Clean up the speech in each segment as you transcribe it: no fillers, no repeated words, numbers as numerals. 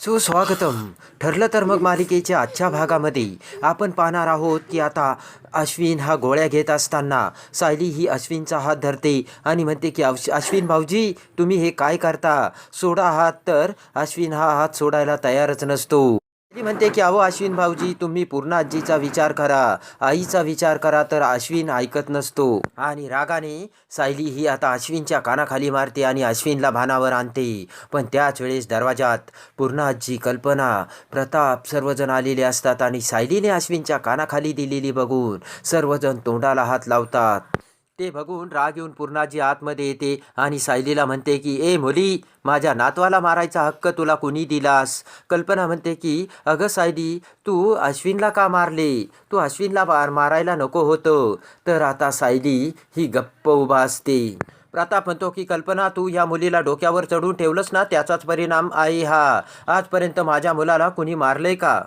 सुस्वागतम. ठरलं तर मग मालिकेच्या आजच्या भागामध्ये आपण पाहणार आहोत की आता अश्विन हा गोळ्या घेत असताना सायली ही अश्विनचा हात धरते आणि म्हणते की अश्विन भाऊजी तुम्ही हे काय करता, सोडा हात. तर अश्विन हा हात सोडायला तयारच नसतो. ती म्हणते की अहो अश्विन भाऊजी तुम्ही पूर्ण आजीचा विचार करा, आईचा विचार करा. तर अश्विन ऐकत नसतो आणि रागाने सायली ही आता अश्विनच्या कानाखाली मारते आणि अश्विनला भानावर आणते. पण त्याच वेळेस दरवाजात पूर्ण आजी, कल्पना, प्रताप सर्वजण आलेले असतात आणि सायलीने अश्विनच्या कानाखाली दिलेली बघून सर्वजण तोंडाला हात लावतात. ते बघून राग येऊन पूर्णाजी आतमध्ये येते आणि सायलीला म्हणते की ए मुली, माझ्या नातवाला मारायचा हक्क तुला कुणी दिलास? कल्पना म्हणते की अगं सायली, तू अश्विनला का मारले? तू अश्विनला मारायला नको होतं. तर आता सायली ही गप्प उभा असते. प्रताप म्हणतो की कल्पना, तू या मुलीला डोक्यावर चढून ठेवलंस ना, त्याचाच परिणाम आहे हा. आजपर्यंत माझ्या मुलाला कुणी मारलंय का?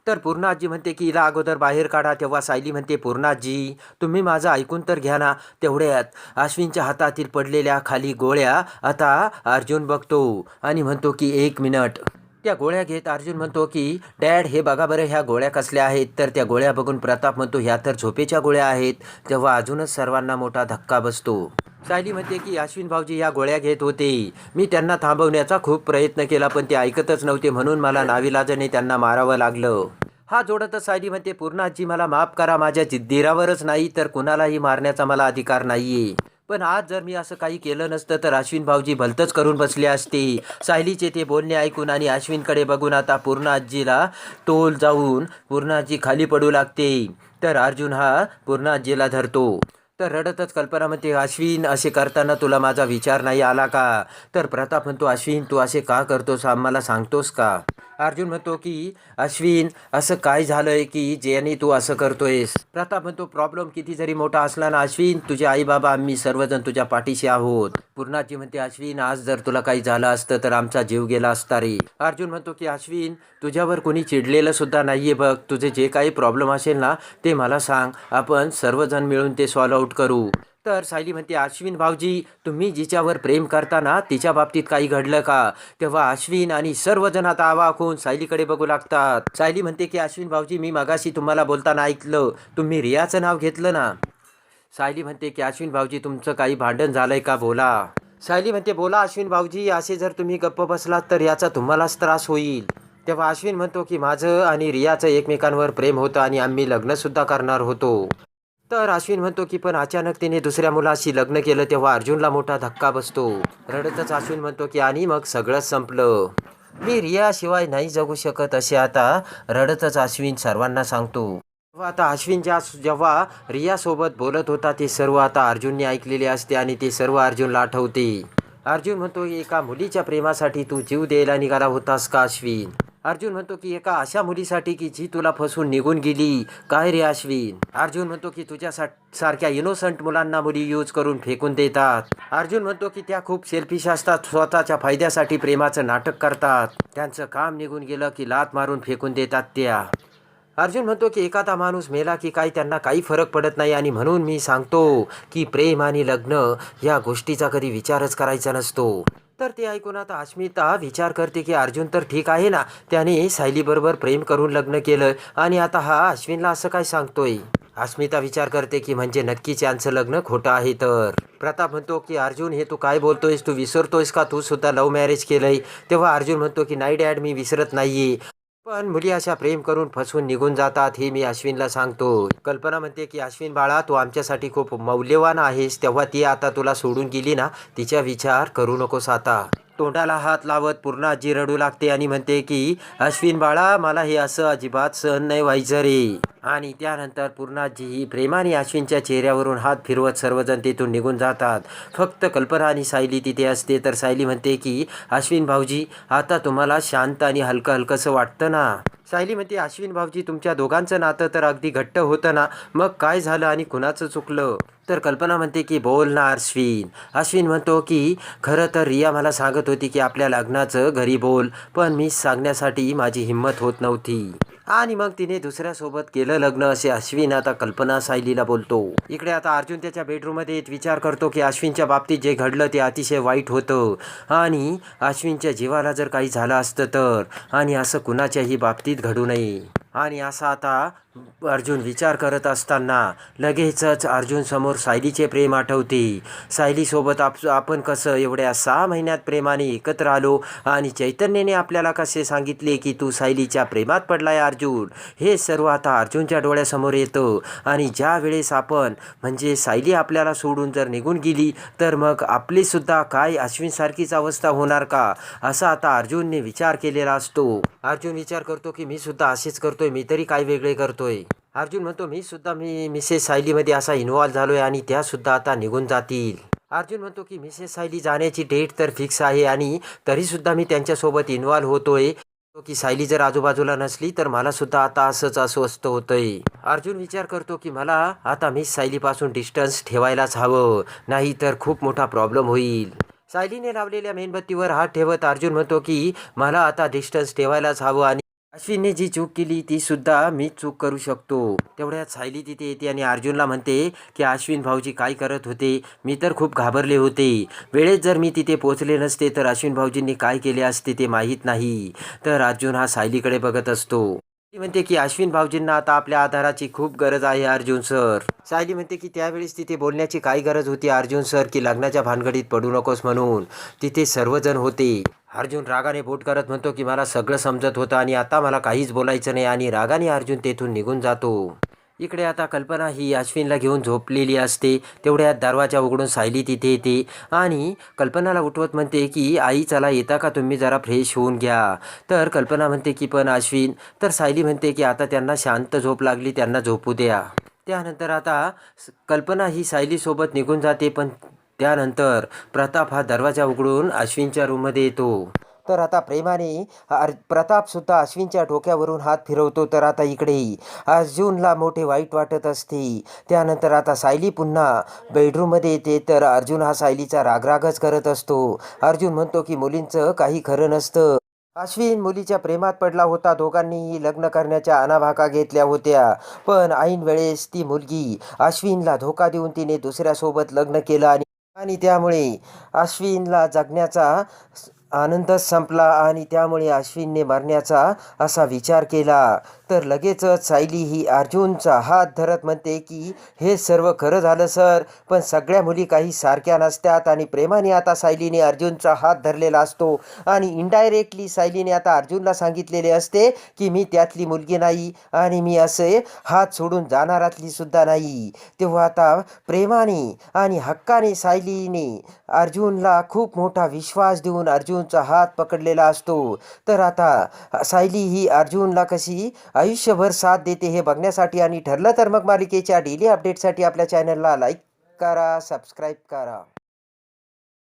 तर पूर्णाजी म्हणते की हिला अगोदर बाहेर काढा. तेव्हा सायली म्हणते पूर्णाजी तुम्ही माझं ऐकून तर घ्या ना. तेवढ्यात अश्विनच्या हातातील पडलेल्या खाली गोळ्या आता अर्जुन बघतो आणि म्हणतो की 1 मिनिट. त्या गोळ्या घेत अर्जुन म्हणतो की डॅड हे बघा बरं, ह्या गोळ्या कसल्या आहेत? तर त्या गोळ्या बघून प्रताप म्हणतो ह्या तर झोपेच्या गोळ्या आहेत. तेव्हा अजूनच सर्वांना मोठा धक्का बसतो. सायली म्हणते की अश्विन भाऊजी ह्या गोळ्या घेत होते, मी त्यांना थांबवण्याचा खूप प्रयत्न केला पण ते ऐकतच नव्हते, म्हणून मला नाविलाजाने त्यांना मारावं लागलं. हा जोडतच सायली म्हणते पूर्णाजी मला माफ करा, माझ्या जिद्दीरावरच नाही तर कुणालाही मारण्याचा मला अधिकार नाहीये. पण आज जर मी असं काही केलं नसतं तर अश्विन भाऊजी भलतंच करून बसले असते. सायलीचे ते बोलणे ऐकून आणि अश्विनकडे बघून आता पूर्ण आजीला तोल जाऊन पूर्ण आजी खाली पडू लागते. तर अर्जुन हा पूर्ण आजीला धरतो. तर रडतच कल्पना म्हणते अश्विन असे करताना तुला माझा विचार नाही आला का? तर प्रताप म्हणतो अश्विन तू असे का करतोस, आम्हाला सांगतोस का? अर्जुन म्हणतो की अश्विन असं काय झालंय की ज्याने तू असं करतोयस? प्रताप म्हणतो प्रॉब्लेम किती जरी मोठा असला ना अश्विन, तुझे आई बाबा आम्ही सर्वजण तुझ्या पाठीशी आहोत. पूर्णाजी म्हणते अश्विन आज जर तुला काही झालं असतं तर आमचा जीव गेला असता रे. अर्जुन म्हणतो की अश्विन तुझ्यावर कोणी चिडलेलं सुद्धा नाहीये बघ, तुझे जे काही प्रॉब्लेम असेल ना ते मला सांग, आपण सर्वजण मिळून ते सॉल्व आउट करू. तर सायली म्हणते अश्विन भाऊजी तुम्ही जिच्यावर प्रेम करता ना तिच्या बाबतीत काही घडलं का? तेव्हा अश्विन आणि सर्वजण आता अवाक होऊन सायलीकडे बघू लागतात. सायली म्हणते की अश्विन भाऊजी मी मगाशी तुम्हाला बोलताना ऐकलं, तुम्ही रियाचं नाव घेतलं ना. सायली म्हणते की अश्विन भाऊजी तुमचं काही भांडण झालंय का, बोला. सायली म्हणते बोला अश्विन भाऊजी, असे जर तुम्ही गप्प बसलात तर याचा तुम्हालाच त्रास होईल. तेव्हा अश्विन म्हणतो की माझं आणि रियाचं एकमेकांवर प्रेम होतं आणि आम्ही लग्नसुद्धा करणार होतो. तर अश्विन म्हणतो की पण अचानक तिने दुसऱ्या मुलाशी लग्न केलं. तेव्हा अर्जुनला मोठा धक्का बसतो. रडतच अश्विन म्हणतो की आणि मग सगळंच संपलं, मी रियाशिवाय नाही जगू शकत असे आता रडतच अश्विन सर्वांना सांगतो. तेव्हा आता अश्विन जेव्हा रियासोबत बोलत होता ते सर्व आता अर्जुनने ऐकलेले असते आणि ते सर्व अर्जुनला आठवते. अर्जुन म्हणतो एका मुलीच्या प्रेमासाठी तू जीव द्यायला निघाला होतास का अश्विन? अर्जुन म्हणतो की एका अशा मुलीसाठी की जी तुला फसवून निघून गेली, काय रे अश्विन? अर्जुन म्हणतो की तुझ्या सारख्या इनोसंट मुलांना मुली यूज करून फेकून देतात. अर्जुन म्हणतो की त्या खूप सेल्फिश असतात, स्वतःच्या फायद्यासाठी प्रेमाचं नाटक करतात, त्यांचं काम निघून गेलं की लात मारून फेकून देतात त्या. अर्जुन म्हणतो की एखादा माणूस मेला की काही त्यांना काही फरक पडत नाही आणि म्हणून मी सांगतो की प्रेम आणि लग्न या गोष्टीचा कधी विचारच करायचा नसतो. तर ते ऐकून आता अस्मिता विचार करते की अर्जुन तर ठीक आहे ना, त्याने सायलीबरोबर प्रेम करून लग्न केलं आणि आता हा अश्विनला असं काय सांगतोय. अस्मिता विचार करते की म्हणजे नक्कीच यांचं लग्न खोटं आहे. तर प्रताप म्हणतो की अर्जुन हे तू काय बोलतोयस, तू विसरतोयस का तू सुद्धा लव्ह मॅरेज केलंय? तेव्हा अर्जुन म्हणतो की नाही डॅड मी विसरत नाहीये, पण मुली अशा प्रेम करून फसवून निघून जातात हे मी अश्विनला सांगतो. कल्पना म्हणते की अश्विन बाळा तू आमच्यासाठी खूप मौल्यवान आहेस, तेव्हा ती आता तुला सोडून गेली ना, तिचा विचार करू नकोस आता. तोंडाला हात लावत पूर्ण आजी रडू लागते आणि म्हणते की अश्विन बाळा मला हे असं अजिबात सहन नाही व्हायचं रे. आणि त्यानंतर पूर्णाजी ही प्रेमाने अश्विनच्या चेहऱ्यावरून हात फिरवत सर्वजण तिथून निघून जातात. फक्त कल्पना आणि सायली तिथे असते. तर सायली म्हणते की अश्विन भाऊजी आता तुम्हाला शांत आणि हलकं हलकंसं वाटतं ना? सायली म्हणते अश्विन भाऊजी तुमच्या दोघांचं नातं तर अगदी घट्ट होतं ना, मग काय झालं आणि कुणाचं चुकलं? तर कल्पना म्हणते की बोल ना अश्विन. अश्विन म्हणतो की खरं तर रिया मला सांगत होती की आपल्या लग्नाचं घरी बोल, पण मी सांगण्यासाठी माझी हिंमत होत नव्हती. आणि मग तिने दुसऱ्यासोबत केलं लग्न असे अश्विन आता कल्पना सायलीला बोलतो. इकडे आता अर्जुन त्याच्या बेडरूममध्ये येत विचार करतो की अश्विनच्या बाबतीत जे घडलं ते अतिशय वाईट होतं आणि अश्विनच्या जीवाला जर काही झालं असतं तर, आणि असं कुणाच्याही बाबतीत घडू नये. आणि असा आता अर्जुन विचार करत असताना लगेचच अर्जुन समोर सायलीचे प्रेम आठवते. सायलीसोबत आपण कसं एवढ्या 6 महिन्यात प्रेमाने एकत्र आलो आणि चैतन्याने आपल्याला कसे सांगितले की तू सायलीच्या प्रेमात पडलाय अर्जुन, हे सर्व आता अर्जुनच्या डोळ्यासमोर येतं. आणि ज्या वेळेस आपण म्हणजे सायली आपल्याला सोडून जर निघून गेली तर मग आपलीसुद्धा काय अश्विनसारखीच अवस्था होणार का, असा आता अर्जुनने विचार केलेला असतो. अर्जुन विचार करतो की मी सुद्धा असेच करतोय, मी तरी काय वेगळे करतोय. अर्जुन म्हणतो मी मिसेस सायलीमध्ये असा इन्व्हॉल्व झालोय आणि त्या सुद्धा आता निघून जातील. अर्जुन म्हणतो की मिसेस सायली जाण्याची डेट तर फिक्स आहे आणि तरीसुद्धा मी त्यांच्यासोबत इन्व्हॉल्व होतोय की सायली जर आजूबाजूला नसली तर मला सुद्धा आता असंच अस्वस्थ होतंय. अर्जुन विचार करतो की मला आता मिस सायलीपासून डिस्टन्स ठेवायलाच हवं, नाही तर खूप मोठा प्रॉब्लेम होईल. सायलीने लावलेल्या मेणबत्तीवर हात ठेवत अर्जुन म्हणतो की मला आता डिस्टन्स ठेवायलाच हवं आणि अश्विनने जी चूक केली ती सुद्धा मीच चूक करू शकतो. तेवढ्यात सायली तिथे येते आणि अर्जुनला म्हणते की अश्विन भाऊजी काय करत होते, मी तर खूप घाबरले होते. वेळेत जर मी तिथे पोचले नसते तर अश्विन भाऊजींनी काय केले असते ते माहीत नाही. तर अर्जुन हा सायलीकडे बघत असतो. सायली म्हणते की अश्विन भाऊजींना आता आपल्या आधाराची खूप गरज आहे अर्जुन सर. सायली म्हणते की त्यावेळेस तिथे बोलण्याची काय गरज होती अर्जुन सर की लग्नाच्या भानगडीत पडू नकोस म्हणून, तिथे सर्वजण होते. अर्जुन रागाने बोट करत म्हणतो की मला सगळं समजत होतं आणि आता मला काहीच बोलायचं नाही, आणि रागाने अर्जुन तेथून निघून जातो. इकडे आता कल्पना ही अश्विनला घेऊन झोपलेली असते. तेवढ्यात दरवाजा उघडून सायली तिथे येते आणि कल्पनाला उठवत म्हणते की आई चला येता का तुम्ही, जरा फ्रेश होऊन घ्या. तर कल्पना म्हणते की पण अश्विन, तर सायली म्हणते की आता त्यांना शांत झोप लागली, त्यांना झोपू द्या. त्यानंतर आता कल्पना ही सायलीसोबत निघून जाते. पण त्यानंतर प्रताप हा दरवाजा उघडून अश्विनच्या रूममध्ये येतो. तर आता प्रेमाने प्रतापसुद्धा अश्विनच्या डोक्यावरून हात फिरवतो. तर आता इकडे अर्जुनला मोठे वाईट वाटत असते. त्यानंतर आता सायली पुन्हा बेडरूममध्ये येते. तर अर्जुन हा सायलीचा रागरागच करत असतो. अर्जुन म्हणतो की मुलींचं काही खरं नसतं. अश्विन मुलीच्या प्रेमात पडला होता, दोघांनीही लग्न करण्याच्या आणाभाका घेतल्या होत्या, पण ऐन वेळेस ती मुलगी अश्विनला धोका देऊन तिने दुसऱ्यासोबत लग्न केलं आणि आणि त्यामुळे अश्विनला जगण्याचा आनंदच संपला आणि त्यामुळे अश्विनने मरण्याचा असा विचार केला. तर लगेचच सायली ही अर्जुनचा हात धरत म्हणते की हे सर्व खरं झालं सर, पण सगळ्या मुली काही सारख्या नसतात. आणि प्रेमाने आता सायलीने अर्जुनचा हात धरलेला असतो आणि इनडायरेक्टली सायलीने आता अर्जुनला सांगितलेले असते की मी त्यातली मुलगी नाही आणि मी असे हात सोडून जाणारातली सुद्धा नाही. तेव्हा आता प्रेमाने आणि हक्काने सायलीने अर्जुनला खूप मोठा विश्वास देऊन अर्जुनचा हात पकडलेला असतो. तर आता सायली ही अर्जुनला कशी आयुष्यभर साथ देते हे बघण्यासाठी आणि ठरलं तर मग मालिकेच्या डेली अपडेटसाठी आपल्या चॅनलला लाईक करा, सबस्क्राईब करा.